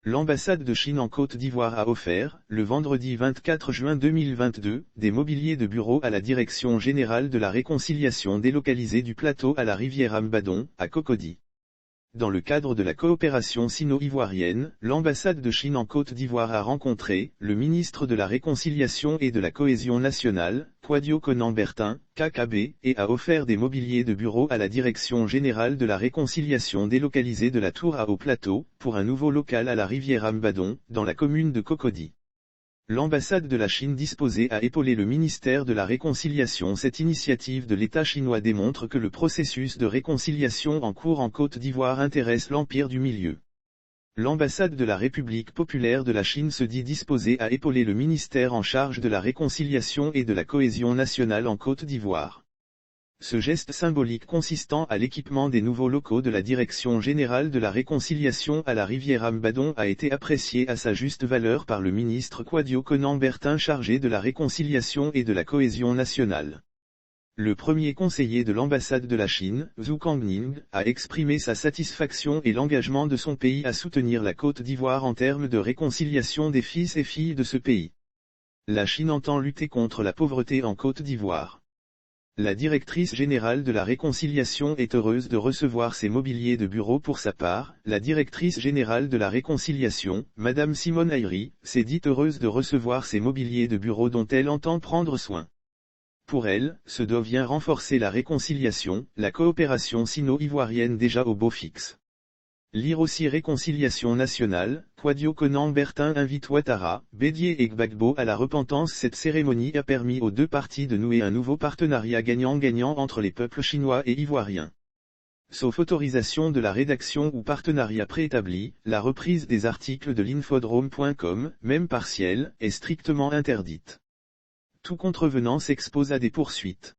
L'ambassade de Chine en Côte d'Ivoire a offert, le vendredi 24 juin 2022, des mobiliers de bureau à la Direction générale de la réconciliation délocalisée du plateau à la rivière Ambadon, à Cocody. Dans le cadre de la coopération sino-ivoirienne, l'ambassade de Chine en Côte d'Ivoire a rencontré le ministre de la Réconciliation et de la Cohésion nationale, Kouadio Konan Bertin, KKB, et a offert des mobiliers de bureau à la Direction générale de la réconciliation délocalisée de la Tour à Haut-Plateau, pour un nouveau local à la rivière Ambadon, dans la commune de Cocody. L'ambassade de la Chine disposée à épauler le ministère de la Réconciliation. Cette initiative de l'État chinois démontre que le processus de réconciliation en cours en Côte d'Ivoire intéresse l'Empire du Milieu. L'ambassade de la République populaire de la Chine se dit disposée à épauler le ministère en charge de la réconciliation et de la cohésion nationale en Côte d'Ivoire. Ce geste symbolique consistant à l'équipement des nouveaux locaux de la Direction générale de la réconciliation à la rivière Ambadon a été apprécié à sa juste valeur par le ministre Kouadio Konan Bertin chargé de la réconciliation et de la cohésion nationale. Le premier conseiller de l'ambassade de la Chine, Zhu Kangning, a exprimé sa satisfaction et l'engagement de son pays à soutenir la Côte d'Ivoire en termes de réconciliation des fils et filles de ce pays. La Chine entend lutter contre la pauvreté en Côte d'Ivoire. La directrice générale de la réconciliation est heureuse de recevoir ces mobiliers de bureau pour sa part. La directrice générale de la réconciliation, Madame Simone Ayri, s'est dite heureuse de recevoir ces mobiliers de bureau dont elle entend prendre soin. Pour elle, ce doit vient renforcer la réconciliation, la coopération sino-ivoirienne déjà au beau fixe. Lire aussi Réconciliation nationale, Kouadio Konan Bertin invite Ouattara, Bédié et Gbagbo à la repentance. Cette cérémonie a permis aux deux parties de nouer un nouveau partenariat gagnant-gagnant entre les peuples chinois et ivoiriens. Sauf autorisation de la rédaction ou partenariat préétabli, la reprise des articles de l'infodrome.com, même partielle, est strictement interdite. Tout contrevenant s'expose à des poursuites.